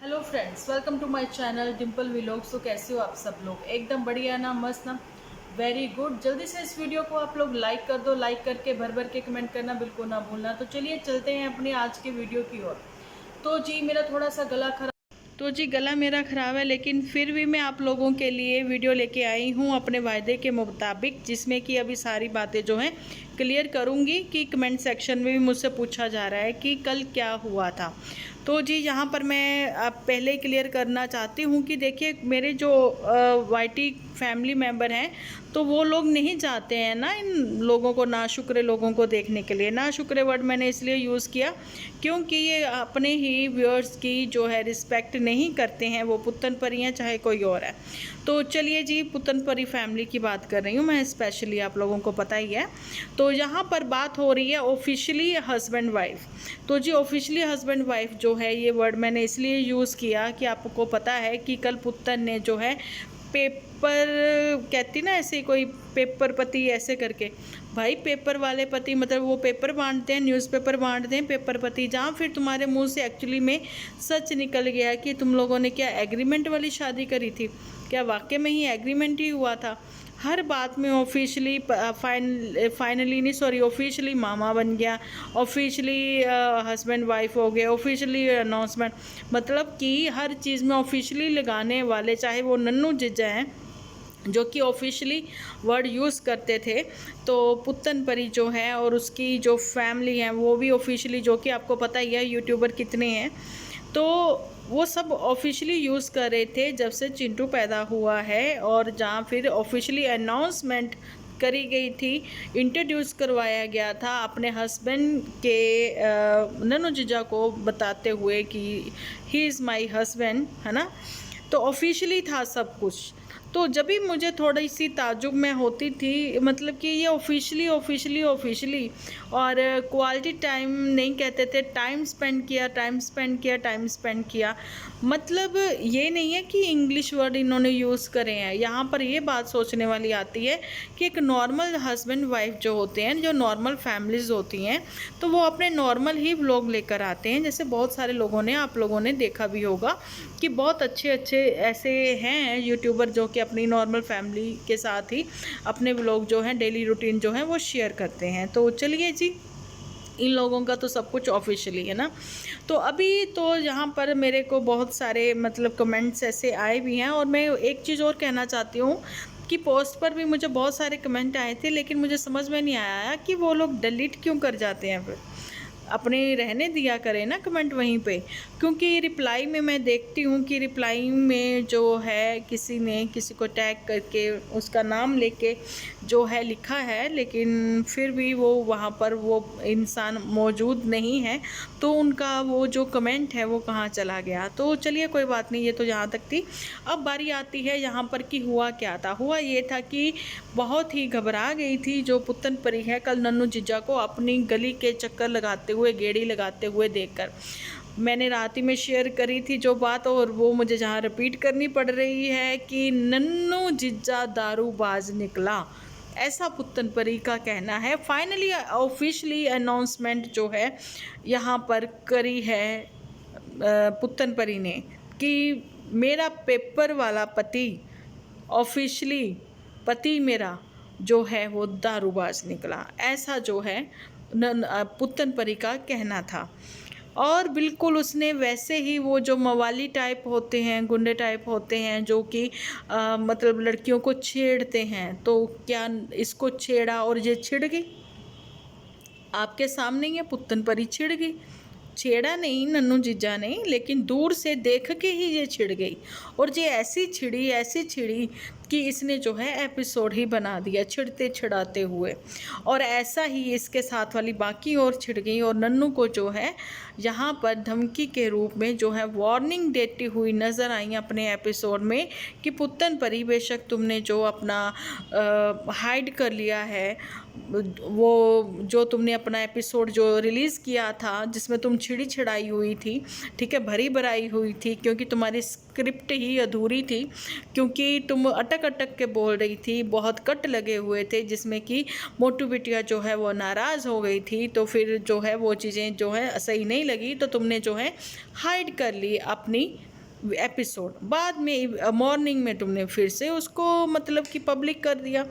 Hello friends, welcome to my channel Dimple Vlogs. तो कैसे हो आप सब लोग? एकदम बढ़िया ना, मस्त ना, वेरी गुड। जल्दी से इस वीडियो को आप लोग लाइक कर दो। लाइक करके भर भर के कमेंट करना बिल्कुल ना भूलना। तो चलिए चलते हैं अपनी आज के वीडियो की ओर। तो जी मेरा थोड़ा सा गला खराब गला मेरा ख़राब है, लेकिन फिर भी मैं आप लोगों के लिए वीडियो लेके आई हूँ अपने वायदे के मुताबिक, जिसमें कि अभी सारी बातें जो हैं क्लियर करूँगी। कि कमेंट सेक्शन में भी मुझसे पूछा जा रहा है कि कल क्या हुआ था। तो जी यहाँ पर मैं अब पहले ही क्लियर करना चाहती हूँ कि देखिए, मेरे जो वाईटी फैमिली मेम्बर हैं, तो वो लोग नहीं चाहते हैं ना इन लोगों को, नाशुक्रे लोगों को देखने के लिए। नाशुक्रे वर्ड मैंने इसलिए यूज़ किया क्योंकि ये अपने ही व्यूअर्स की जो है रिस्पेक्ट नहीं करते हैं, वो पुत्तन परी हैं चाहे कोई और है। तो चलिए जी, पुत्तन परी फैमिली की बात कर रही हूँ मैं स्पेशली, आप लोगों को पता ही है। तो यहाँ पर बात हो रही है ऑफिशियली हस्बैंड वाइफ। तो जी ऑफिशियली हस्बैंड वाइफ जो है, ये वर्ड मैंने इसलिए यूज़ किया कि आपको पता है कि कल पुत्तन ने जो है पेपर, कहती ना ऐसे कोई पेपर पति ऐसे करके, भाई पेपर वाले पति मतलब वो पेपर बांटते हैं, न्यूज़पेपर बांटते हैं, पेपर पति। जहाँ फिर तुम्हारे मुंह से एक्चुअली में सच निकल गया कि तुम लोगों ने क्या एग्रीमेंट वाली शादी करी थी? क्या वाकई में ही एग्रीमेंट ही हुआ था? हर बात में ऑफिशियली फाइनली नहीं, सॉरी, ऑफिशियली मामा बन गया, ऑफिशियली हस्बैंड वाइफ हो गए, ऑफिशियली अनाउंसमेंट, मतलब कि हर चीज़ में ऑफिशियली लगाने वाले, चाहे वो नन्नू जिज्जा हैं जो कि ऑफिशियली वर्ड यूज़ करते थे, तो पुत्तन परी जो है और उसकी जो फैमिली है वो भी ऑफिशियली, जो कि आपको पता ही है यूट्यूबर कितने हैं, तो वो सब ऑफिशियली यूज़ कर रहे थे जब से चिंटू पैदा हुआ है। और जहाँ फिर ऑफिशियली अनाउंसमेंट करी गई थी, इंट्रोड्यूस करवाया गया था अपने हस्बैंड के नन्नू जीजा को बताते हुए कि ही इज़ माई हस्बैंड, है ना। तो ऑफिशियली था सब कुछ। तो जब भी मुझे थोड़ी सी ताज्जुब में होती थी, मतलब कि ये ऑफिशियली ऑफिशियली ऑफिशियली, और क्वालिटी टाइम नहीं कहते थे, टाइम स्पेंड किया, टाइम स्पेंड किया, टाइम स्पेंड किया। मतलब ये नहीं है कि इंग्लिश वर्ड इन्होंने यूज़ करे हैं। यहाँ पर ये बात सोचने वाली आती है कि एक नॉर्मल हस्बैंड वाइफ जो होते हैं, जो नॉर्मल फैमिलीज़ होती हैं, तो वो अपने नॉर्मल ही व्लॉग लेकर आते हैं। जैसे बहुत सारे लोगों ने, आप लोगों ने देखा भी होगा कि बहुत अच्छे अच्छे ऐसे हैं यूट्यूबर जो कि अपनी नॉर्मल फैमिली के साथ ही अपने व्लॉग जो हैं, डेली रूटीन जो है वो शेयर करते हैं। तो चलिए जी, इन लोगों का तो सब कुछ ऑफिशियली है ना। तो अभी तो यहाँ पर मेरे को बहुत सारे मतलब कमेंट्स ऐसे आए भी हैं, और मैं एक चीज़ और कहना चाहती हूँ कि पोस्ट पर भी मुझे बहुत सारे कमेंट आए थे, लेकिन मुझे समझ में नहीं आया कि वो लोग डिलीट क्यों कर जाते हैं। फिर अपने रहने दिया करें ना कमेंट वहीं पे, क्योंकि रिप्लाई में मैं देखती हूँ कि रिप्लाई में जो है किसी ने किसी को टैग करके उसका नाम लेके जो है लिखा है, लेकिन फिर भी वो वहाँ पर वो इंसान मौजूद नहीं है, तो उनका वो जो कमेंट है वो कहाँ चला गया। तो चलिए कोई बात नहीं, ये तो यहाँ तक थी। अब बारी आती है यहाँ पर कि हुआ क्या था। हुआ ये था कि बहुत ही घबरा गई थी जो पुत्तन परी है कल नन्नू जीजा को अपनी गली के चक्कर लगाते हुए, गेड़ी लगाते हुए देखकर। मैंने रात ही में शेयर करी थी जो बात, और वो मुझे जहाँ रिपीट करनी पड़ रही है कि नन्नू जीजा दारूबाज निकला, ऐसा पुत्तन परी का कहना है। फाइनली ऑफिशियली अनाउंसमेंट जो है यहाँ पर करी है पुत्तन परी ने कि मेरा पेपर वाला पति, ऑफिशियली पति मेरा जो है वो दारूबाज निकला, ऐसा जो है पुत्तन परी का कहना था। और बिल्कुल उसने वैसे ही, वो जो मवाली टाइप होते हैं, गुंडे टाइप होते हैं जो कि मतलब लड़कियों को छेड़ते हैं, तो क्या इसको छेड़ा और ये छिड़ गई आपके सामने ही है। पुत्तन परी छिड़ गई, छेड़ा नहीं नन्नू जीजा ने, लेकिन दूर से देख के ही ये छिड़ गई। और ये ऐसी छिड़ी कि इसने जो है एपिसोड ही बना दिया छिड़ते छिड़ाते हुए। और ऐसा ही इसके साथ वाली बाकी और छिड़ गई, और नन्नू को जो है यहाँ पर धमकी के रूप में जो है वार्निंग देती हुई नज़र आई अपने एपिसोड में कि पुत्तन परी, बेशक तुमने जो अपना हाइड कर लिया है, वो जो तुमने अपना एपिसोड जो रिलीज़ किया था जिसमें तुम छिड़ी छिड़ाई हुई थी, ठीक है, भरी भराई हुई थी, क्योंकि तुम्हारी स्क्रिप्ट ही अधूरी थी, क्योंकि तुम अटक अटक के बोल रही थी, बहुत कट लगे हुए थे, जिसमें कि मोटू बिटिया जो है वो नाराज़ हो गई थी। तो फिर जो है वो चीज़ें जो है सही नहीं लगी, तो तुमने जो है हाइड कर ली अपनी एपिसोड, बाद में मॉर्निंग में तुमने फिर से उसको मतलब कि पब्लिक कर दिया।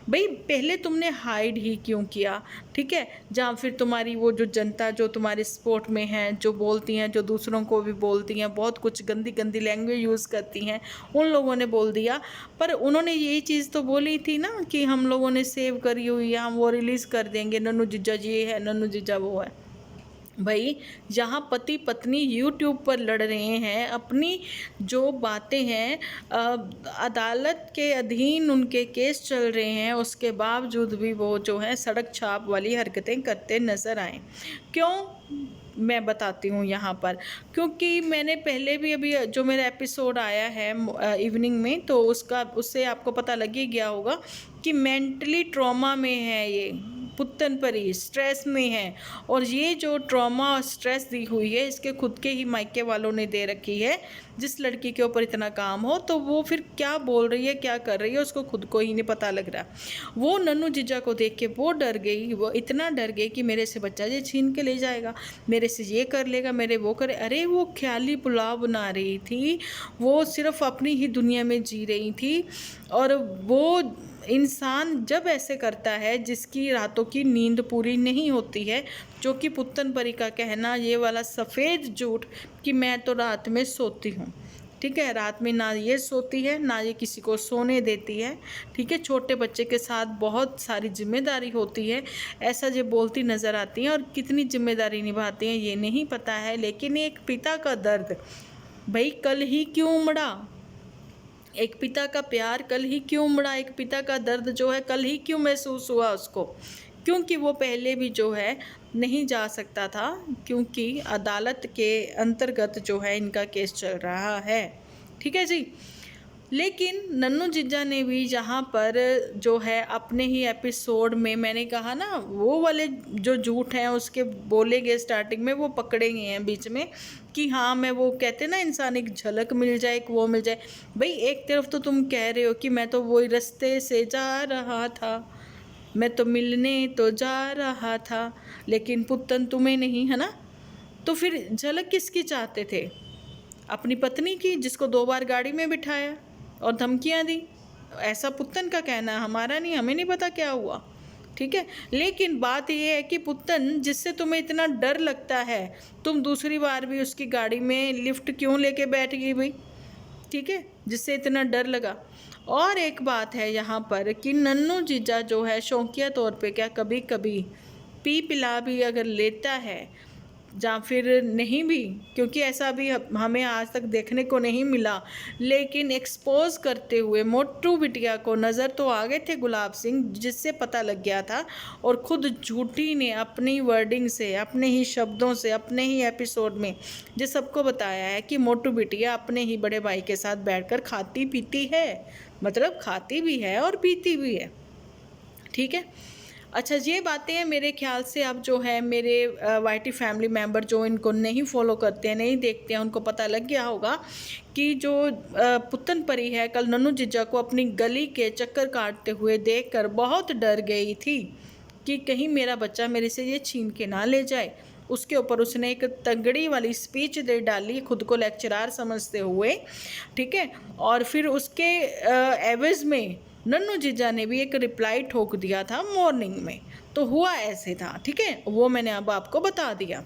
भाई पहले तुमने हाइड ही क्यों किया? ठीक है, जहाँ फिर तुम्हारी वो जो जनता जो तुम्हारे सपोर्ट में है, जो बोलती हैं, जो दूसरों को भी बोलती हैं, बहुत कुछ गंदी गंदी लैंग्वेज यूज़ करती हैं, उन लोगों ने बोल दिया। पर उन्होंने यही चीज़ तो बोली थी ना कि हम लोगों ने सेव करी हुई है, हम वो रिलीज़ कर देंगे, नन्नू जीजा ये है, नन्नू जीजा वो है। भाई जहाँ पति पत्नी यूट्यूब पर लड़ रहे हैं, अपनी जो बातें हैं अदालत के अधीन उनके केस चल रहे हैं, उसके बावजूद भी वो जो है सड़क छाप वाली हरकतें करते नज़र आए। क्यों? मैं बताती हूँ यहाँ पर, क्योंकि मैंने पहले भी अभी जो मेरा एपिसोड आया है इवनिंग में, तो उससे आपको पता लग ही गया होगा कि मेंटली ट्रॉमा में है ये पुत्तन परी, स्ट्रेस में है। और ये जो ट्रॉमा और स्ट्रेस दी हुई है, इसके खुद के ही मायके वालों ने दे रखी है। जिस लड़की के ऊपर इतना काम हो तो वो फिर क्या बोल रही है, क्या कर रही है, उसको खुद को ही नहीं पता लग रहा। वो नन्नू जीजा को देख के वो डर गई, वो इतना डर गई कि मेरे से बच्चा ये छीन के ले जाएगा, मेरे से ये कर लेगा, मेरे वो करे। अरे वो ख्याली पुलाव बना रही थी, वो सिर्फ अपनी ही दुनिया में जी रही थी। और वो इंसान जब ऐसे करता है जिसकी रातों की नींद पूरी नहीं होती है, जो कि पुत्तन परी का कहना ये वाला सफ़ेद झूठ कि मैं तो रात में सोती हूँ, ठीक है, रात में ना ये सोती है ना ये किसी को सोने देती है, ठीक है, छोटे बच्चे के साथ बहुत सारी जिम्मेदारी होती है, ऐसा जो बोलती नज़र आती हैं। और कितनी जिम्मेदारी निभाती हैं ये नहीं पता है, लेकिन एक पिता का दर्द भाई कल ही क्यों उमड़ा, एक पिता का प्यार कल ही क्यों उमड़ा, एक पिता का दर्द जो है कल ही क्यों महसूस हुआ उसको? क्योंकि वो पहले भी जो है नहीं जा सकता था, क्योंकि अदालत के अंतर्गत जो है इनका केस चल रहा है, ठीक है जी। लेकिन नन्नू जीजा ने भी यहाँ पर जो है अपने ही एपिसोड में, मैंने कहा ना वो वाले जो झूठ हैं उसके बोले गए स्टार्टिंग में, वो पकड़े गए हैं बीच में कि हाँ मैं वो कहते ना इंसान एक झलक मिल जाए, एक वो मिल जाए। भाई एक तरफ तो तुम कह रहे हो कि मैं तो वही रास्ते से जा रहा था, मैं तो मिलने तो जा रहा था, लेकिन पुत्तन तुम्हें नहीं, है ना? तो फिर झलक किसकी चाहते थे? अपनी पत्नी की, जिसको 2 बार गाड़ी में बिठाया और धमकियां दी। ऐसा पुत्तन का कहना है, हमारा नहीं, हमें नहीं पता क्या हुआ, ठीक है। लेकिन बात यह है कि पुत्तन जिससे तुम्हें इतना डर लगता है, तुम दूसरी बार भी उसकी गाड़ी में लिफ्ट क्यों लेके बैठ गई भाई, ठीक है, जिससे इतना डर लगा। और एक बात है यहाँ पर कि नन्नू जीजा जो है शौकिया तौर पे क्या कभी कभी पी पिला भी अगर लेता है, या फिर नहीं भी, क्योंकि ऐसा भी हमें आज तक देखने को नहीं मिला, लेकिन एक्सपोज करते हुए मोटू बिटिया को नज़र तो आ गए थे गुलाब सिंह, जिससे पता लग गया था। और खुद झूठी ने अपनी वर्डिंग से, अपने ही शब्दों से, अपने ही एपिसोड में जो सबको बताया है कि मोटू बिटिया अपने ही बड़े भाई के साथ बैठकर खाती पीती है, मतलब खाती भी है और पीती भी है, ठीक है। अच्छा, ये बातें हैं मेरे ख्याल से अब जो है मेरे वाईटी फैमिली मेम्बर जो इनको नहीं फॉलो करते हैं, नहीं देखते हैं, उनको पता लग गया होगा कि जो पुत्तन परी है कल नन्नू जीजा को अपनी गली के चक्कर काटते हुए देखकर बहुत डर गई थी कि कहीं मेरा बच्चा मेरे से ये छीन के ना ले जाए। उसके ऊपर उसने एक तगड़ी वाली स्पीच दे डाली, खुद को लेक्चरार समझते हुए, ठीक है। और फिर उसके एवज में नन्नू जीजा ने भी एक रिप्लाई ठोक दिया था मॉर्निंग में। तो हुआ ऐसे था, ठीक है, वो मैंने अब आपको बता दिया।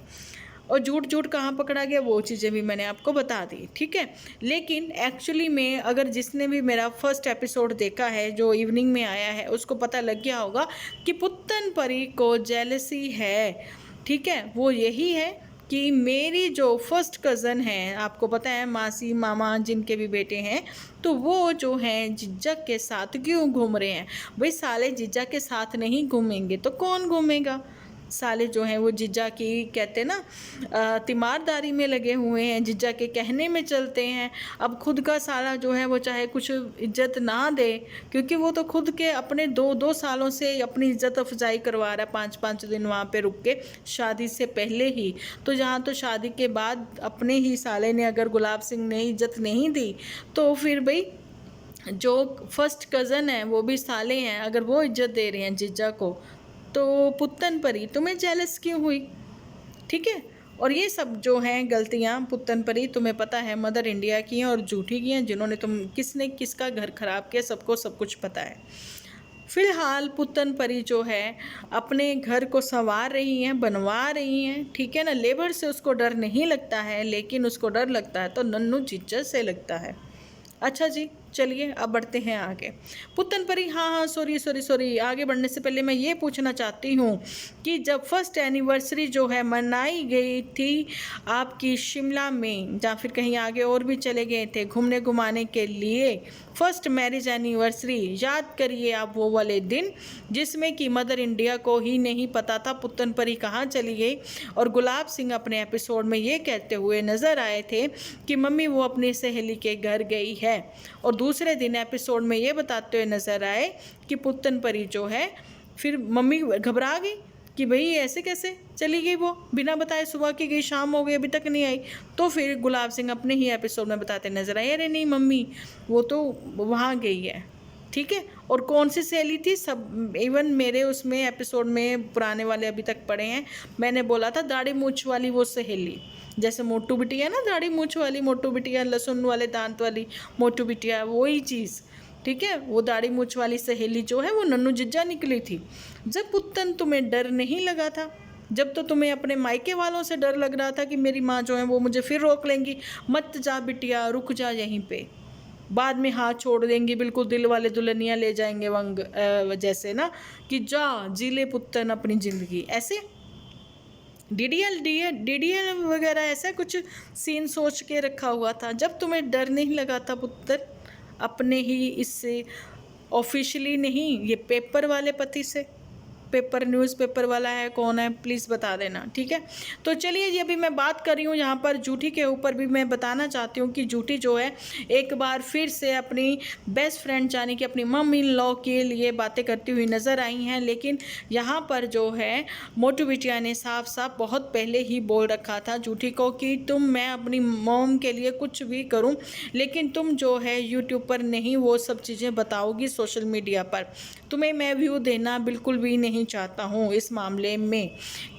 और झूठ झूठ कहाँ पकड़ा गया वो चीज़ें भी मैंने आपको बता दी, ठीक है। लेकिन एक्चुअली में अगर जिसने भी मेरा फर्स्ट एपिसोड देखा है जो इवनिंग में आया है, उसको पता लग गया होगा कि पुत्तन परी को जेलसी है, ठीक है। वो यही है कि मेरी जो फर्स्ट कज़न है, आपको पता है मासी मामा जिनके भी बेटे हैं, तो वो जो हैं जीजा के साथ क्यों घूम रहे हैं? भाई साले जीजा के साथ नहीं घूमेंगे तो कौन घूमेगा? साले जो हैं वो जीजा की कहते हैं ना तीमारदारी में लगे हुए हैं, जीजा के कहने में चलते हैं। अब खुद का साला जो है वो चाहे कुछ इज्जत ना दे, क्योंकि वो तो खुद के अपने 2-2 सालों से अपनी इज्जत अफजाई करवा रहा है, 5-5 दिन वहाँ पे रुक के शादी से पहले ही। तो यहाँ तो शादी के बाद अपने ही साले ने अगर गुलाब सिंह ने इज्जत नहीं दी, तो फिर भाई जो फर्स्ट कज़न है वो भी साले हैं, अगर वो इज्जत दे रहे हैं जीजा को, तो पुत्तन परी तुम्हें जेलस क्यों हुई, ठीक है। और ये सब जो हैं गलतियाँ पुत्तन परी तुम्हें पता है मदर इंडिया की हैं और झूठी की हैं, जिन्होंने किसने किसका घर खराब किया सबको सब कुछ पता है। फिलहाल पुत्तन परी जो है अपने घर को संवार रही हैं, बनवा रही हैं, ठीक है ना। लेबर से उसको डर नहीं लगता है, लेकिन उसको डर लगता है तो नन्नू जिज्जर से लगता है। अच्छा जी, चलिए अब बढ़ते हैं आगे। पुत्तन परी, हाँ सॉरी, आगे बढ़ने से पहले मैं ये पूछना चाहती हूँ कि जब फर्स्ट एनिवर्सरी जो है मनाई गई थी आपकी शिमला में, या फिर कहीं आगे और भी चले गए थे घूमने घुमाने के लिए, फर्स्ट मैरिज एनिवर्सरी, याद करिए आप वो वाले दिन जिसमें कि मदर इंडिया को ही नहीं पता था पुत्तन परी कहाँ चली गई, और गुलाब सिंह अपने एपिसोड में ये कहते हुए नज़र आए थे कि मम्मी वो अपनी सहेली के घर गई है, और दूसरे दिन एपिसोड में ये बताते हुए नज़र आए कि पुत्तन परी जो है फिर मम्मी घबरा गई कि भाई ऐसे कैसे चली गई, वो बिना बताए सुबह की गई, शाम हो गई अभी तक नहीं आई। तो फिर गुलाब सिंह अपने ही एपिसोड में बताते नजर आए, अरे नहीं मम्मी वो तो वहाँ गई है, ठीक है। और कौन सी सहेली थी, सब इवन मेरे उसमें एपिसोड में पुराने वाले अभी तक पड़े हैं, मैंने बोला था दाढ़ी मूछ वाली वो सहेली, जैसे मोटू बिटिया ना, दाढ़ी मूछ वाली मोटू बिटिया, लहसुन वाले दांत वाली मोटू बिटिया, वही चीज़, ठीक है। वो दाढ़ी मूछ वाली सहेली जो है वो नन्नू जिज्जा निकली थी। जब पुत्तन तुम्हें डर नहीं लगा था, जब तो तुम्हें अपने मायके वालों से डर लग रहा था कि मेरी माँ जो है वो मुझे फिर रोक लेंगी, मत जा बिटिया रुक जा यहीं पे, बाद में हाथ छोड़ देंगी, बिल्कुल दिल वाले दुल्हनिया ले जाएंगे वंग जैसे ना, कि जा जी ले पुत्तन अपनी ज़िंदगी, ऐसे डीडीएल वगैरह ऐसा कुछ सीन सोच के रखा हुआ था। जब तुम्हें डर नहीं लगा था पुत्र अपने ही इससे ऑफिशियली नहीं, ये पेपर वाले पति से, पेपर न्यूज़पेपर वाला है कौन है प्लीज़ बता देना, ठीक है। तो चलिए जी, अभी मैं बात कर रही हूँ यहाँ पर जूठी के ऊपर भी मैं बताना चाहती हूँ कि जूठी जो है एक बार फिर से अपनी बेस्ट फ्रेंड यानी कि अपनी मम इन लॉ के लिए बातें करती हुई नज़र आई हैं। लेकिन यहाँ पर जो है मोटू बिटिया ने साफ साफ बहुत पहले ही बोल रखा था जूठी को कि मैं अपनी मॉम के लिए कुछ भी करूँ, लेकिन तुम जो है यूट्यूब पर नहीं वो सब चीज़ें बताओगी सोशल मीडिया पर, तुम्हें मैं व्यू देना बिल्कुल भी नहीं चाहता हूँ इस मामले में,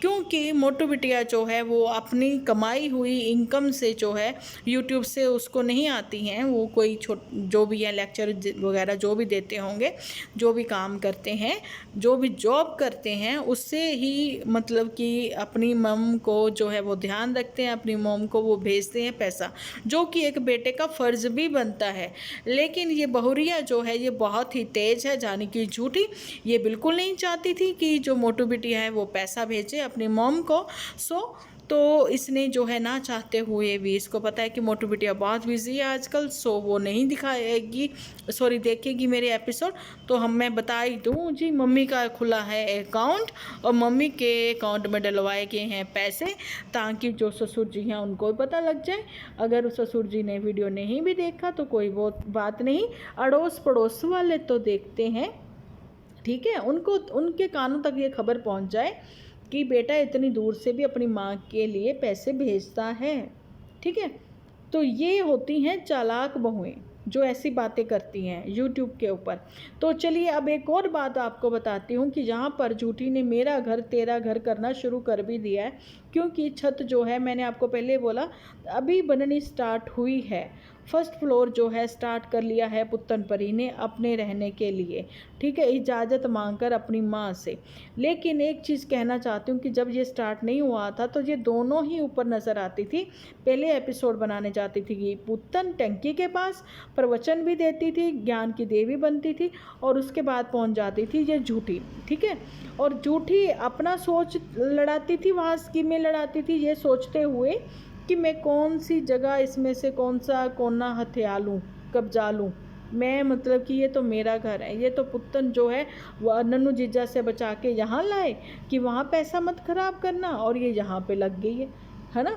क्योंकि मोटू बिटिया जो है वो अपनी कमाई हुई इनकम से जो है यूट्यूब से उसको नहीं आती हैं, वो कोई जो भी है लेक्चर वगैरह जो भी देते होंगे, जो भी काम करते हैं, जो भी जॉब करते हैं, उससे ही मतलब कि अपनी मम को जो है वो ध्यान रखते हैं, अपनी मम को वो भेजते हैं पैसा, जो कि एक बेटे का फ़र्ज़ भी बनता है। लेकिन ये बहुरिया जो है ये बहुत ही तेज़ है, जाने की झूठी, ये बिल्कुल नहीं चाहती थी कि जो मोटू बिटिया है वो पैसा भेजे अपनी मॉम को। तो इसने जो है ना चाहते हुए भी, इसको पता है कि मोटू बिटिया बहुत बिजी है आजकल, वो नहीं दिखाएगी, सॉरी देखेगी मेरे एपिसोड, तो मैं बता ही दूँ जी, मम्मी का खुला है अकाउंट और मम्मी के अकाउंट में डलवाए गए हैं पैसे, ताकि जो ससुर जी हैं उनको भी पता लग जाए। अगर ससुर जी ने वीडियो नहीं भी देखा तो कोई वो बात नहीं, अड़ोस पड़ोस वाले तो देखते हैं, ठीक है, उनको उनके कानों तक ये खबर पहुंच जाए कि बेटा इतनी दूर से भी अपनी माँ के लिए पैसे भेजता है, ठीक है। तो ये होती हैं चालाक बहुएं जो ऐसी बातें करती हैं यूट्यूब के ऊपर। तो चलिए अब एक और बात आपको बताती हूँ कि यहाँ पर जूठी ने मेरा घर तेरा घर करना शुरू कर भी दिया है, क्योंकि छत जो है मैंने आपको पहले बोला अभी बननी स्टार्ट हुई है, फर्स्ट फ्लोर जो है स्टार्ट कर लिया है पुत्तन परी ने अपने रहने के लिए, ठीक है, इजाज़त मांगकर अपनी माँ से। लेकिन एक चीज़ कहना चाहती हूँ कि जब ये स्टार्ट नहीं हुआ था तो ये दोनों ही ऊपर नज़र आती थी। पहले एपिसोड बनाने जाती थी कि पुत्तन टंकी के पास प्रवचन भी देती थी, ज्ञान की देवी बनती थी, और उसके बाद पहुँच जाती थी ये झूठी, ठीक है। और झूठी अपना सोच लड़ाती थी, वहाँ स्कीमें लड़ाती थी ये सोचते हुए कि मैं कौन सी जगह इसमें से कौन सा कोना हथिया लूँ, कब्जा लूँ, मैं मतलब कि ये तो मेरा घर है, ये तो पुत्तन जो है वह नन्नू जीजा से बचा के यहाँ लाए कि वहाँ पैसा मत खराब करना, और ये यहाँ पे लग गई है ना।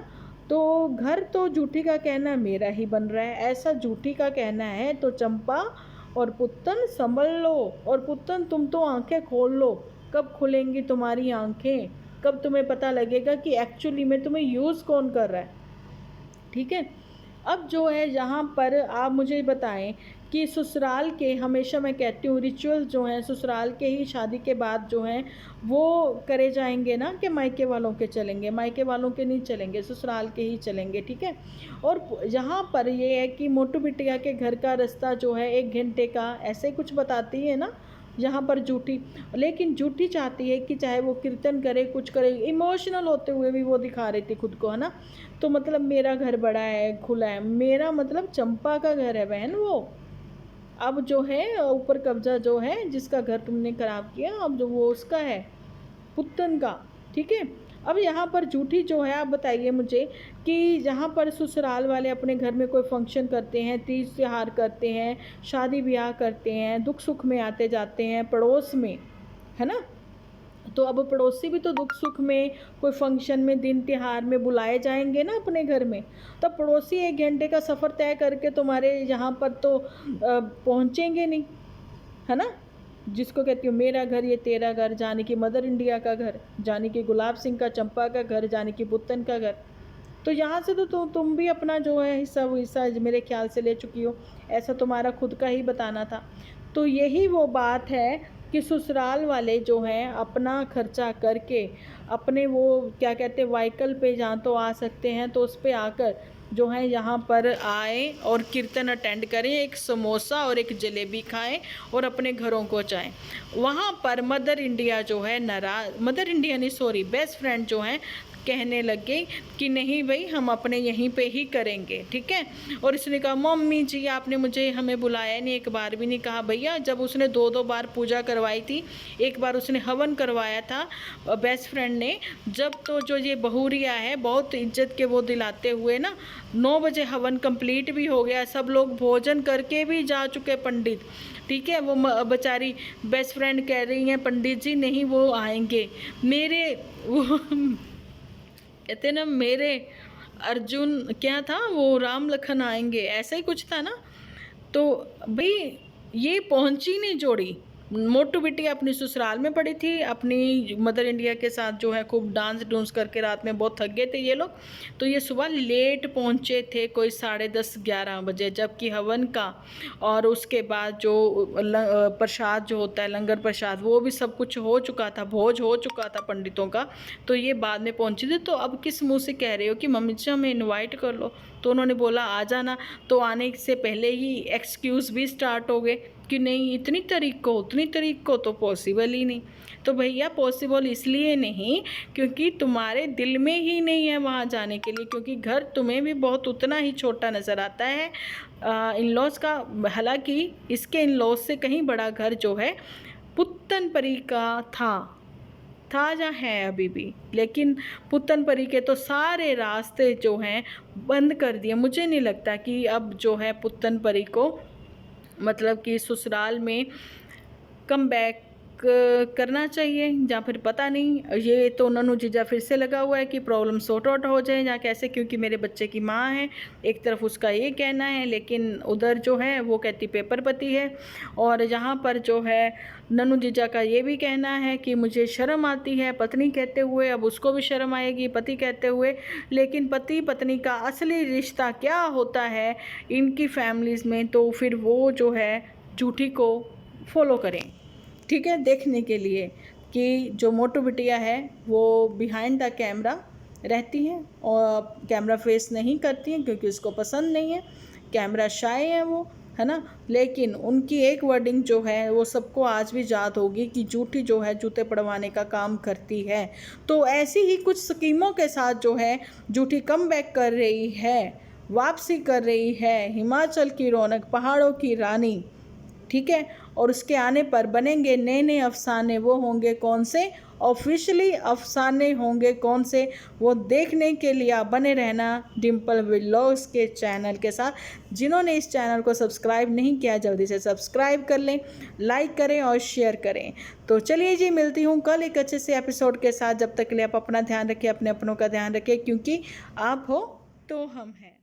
तो घर तो जूठी का कहना मेरा ही बन रहा है, ऐसा जूठी का कहना है। तो चंपा और पुत्तन संभल लो, और पुत्तन तुम तो आंखें खोल लो, कब खुलेंगी तुम्हारी आंखें, कब तुम्हें पता लगेगा कि एक्चुअली में तुम्हें यूज़ कौन कर रहा है, ठीक है। अब जो है यहाँ पर आप मुझे बताएं कि ससुराल के, हमेशा मैं कहती हूँ, रिचुअल्स जो हैं ससुराल के ही शादी के बाद जो हैं वो करे जाएंगे ना, कि मायके वालों के चलेंगे, मायके वालों के नहीं चलेंगे, ससुराल के ही चलेंगे, ठीक है। और यहाँ पर ये है कि मोटू बिटिया के घर का रास्ता जो है 1 घंटे का, ऐसे कुछ बताती है ना यहाँ पर जूठी। लेकिन जूठी चाहती है कि चाहे वो कीर्तन करे, कुछ करे, इमोशनल होते हुए भी वो दिखा रही थी खुद को, है ना। तो मतलब मेरा घर बड़ा है, खुला है, मेरा मतलब चंपा का घर है बहन वो। अब जो है ऊपर कब्जा जो है, जिसका घर तुमने खराब किया, अब जो वो उसका है, पुत्तन का, ठीक है। अब यहाँ पर जूठी जो है, आप बताइए मुझे कि यहाँ पर ससुराल वाले अपने घर में कोई फंक्शन करते हैं, तीज त्योहार करते हैं, शादी ब्याह करते हैं, दुख सुख में आते जाते हैं पड़ोस में, है ना। तो अब पड़ोसी भी तो दुख सुख में, कोई फंक्शन में, दिन त्योहार में बुलाए जाएंगे ना अपने घर में। तब पड़ोसी 1 घंटे का सफ़र तय करके तुम्हारे यहाँ पर तो पहुँचेंगे नहीं, है ना। जिसको कहती हूँ मेरा घर ये तेरा घर, जाने की मदर इंडिया का घर, जाने की गुलाब सिंह का चंपा का घर, जाने की पुत्तन का घर। तो यहाँ से तो तुम भी अपना जो है हिस्सा मेरे ख्याल से ले चुकी हो, ऐसा तुम्हारा खुद का ही बताना था। तो यही वो बात है कि ससुराल वाले जो हैं अपना खर्चा करके, अपने वो क्या कहते हैं व्हीकल पे जहाँ तो आ सकते हैं, तो उस पर आकर जो है यहाँ पर आए और कीर्तन अटेंड करें, एक समोसा और एक जलेबी खाएं और अपने घरों को जाएं। वहाँ पर मदर इंडिया जो है नाराज, मदर इंडिया नहीं सॉरी, बेस्ट फ्रेंड जो हैं कहने लगे कि नहीं भाई हम अपने यहीं पे ही करेंगे, ठीक है। और इसने कहा मम्मी जी आपने मुझे, हमें बुलाया नहीं, एक बार भी नहीं कहा। भैया जब उसने 2 बार पूजा करवाई थी, एक बार उसने हवन करवाया था बेस्ट फ्रेंड ने, जब तो जो ये बहुरिया है बहुत इज्जत के वो दिलाते हुए ना 9 बजे हवन कंप्लीट भी हो गया, सब लोग भोजन करके भी जा चुके पंडित, ठीक है। वो बेचारी बेस्ट फ्रेंड कह रही हैं पंडित जी नहीं वो आएंगे, मेरे वो कहते ना मेरे अर्जुन क्या था वो, राम लखन आएंगे, ऐसा ही कुछ था ना। तो भाई ये पहुंची नहीं जोड़ी। मोटू बिटिया अपनी ससुराल में पड़ी थी, अपनी मदर इंडिया के साथ जो है खूब डांस डूंस करके, रात में बहुत थक गए थे ये लोग। तो ये सुबह लेट पहुंचे थे, कोई 10:30-11 बजे, जबकि हवन का और उसके बाद जो प्रसाद जो होता है लंगर प्रसाद, वो भी सब कुछ हो चुका था, भोज हो चुका था पंडितों का। तो ये बाद में पहुंचे थे। तो अब किस मुँह से कह रहे हो कि मम्मी जी हमें इन्वाइट कर लो। तो उन्होंने बोला आ जाना। तो आने से पहले ही एक्सक्यूज़ भी स्टार्ट हो गए कि नहीं इतनी तारीख को तो पॉसिबल ही नहीं। तो भैया पॉसिबल इसलिए नहीं क्योंकि तुम्हारे दिल में ही नहीं है वहाँ जाने के लिए, क्योंकि घर तुम्हें भी बहुत उतना ही छोटा नज़र आता है इन लॉज का। हालांकि इसके इन लॉज से कहीं बड़ा घर जो है पुत्तनपरी का था या है अभी भी, लेकिन पुत्तनपरी के तो सारे रास्ते जो हैं बंद कर दिए। मुझे नहीं लगता कि अब जो है पुत्तनपरी को मतलब कि ससुराल में कम बैक करना चाहिए, या फिर पता नहीं, ये तो नन्नू जीजा फिर से लगा हुआ है कि प्रॉब्लम सॉर्ट आउट हो जाए या कैसे, क्योंकि मेरे बच्चे की माँ है, एक तरफ उसका ये कहना है, लेकिन उधर जो है वो कहती पेपर पति है। और यहाँ पर जो है नन्नू जीजा का ये भी कहना है कि मुझे शर्म आती है पत्नी कहते हुए, अब उसको भी शर्म आएगी पति कहते हुए। लेकिन पति पत्नी का असली रिश्ता क्या होता है इनकी फैमिलीज़ में, तो फिर वो जो है जूठी को फॉलो करें, ठीक है, देखने के लिए कि जो मोटू बिटिया है वो बिहाइंड द कैमरा रहती हैं और कैमरा फेस नहीं करती हैं क्योंकि उसको पसंद नहीं है, कैमरा शाय है वो, है ना। लेकिन उनकी एक वर्डिंग जो है वो सबको आज भी याद होगी कि जूठी जो है जूते पड़वाने का काम करती है। तो ऐसी ही कुछ स्कीमों के साथ जो है जूठी कम बैक कर रही है, वापसी कर रही है, हिमाचल की रौनक, पहाड़ों की रानी, ठीक है। और उसके आने पर बनेंगे नए नए अफसाने, वो होंगे कौन से, ऑफिशियली अफसाने होंगे कौन से, वो देखने के लिए आप बने रहना डिम्पल व्लॉग्स के चैनल के साथ। जिन्होंने इस चैनल को सब्सक्राइब नहीं किया जल्दी से सब्सक्राइब कर लें, लाइक करें और शेयर करें। तो चलिए जी मिलती हूँ कल एक अच्छे से एपिसोड के साथ। जब तक के लिए आप अपना ध्यान रखें, अपने अपनों का ध्यान रखें, क्योंकि आप हो तो हम हैं।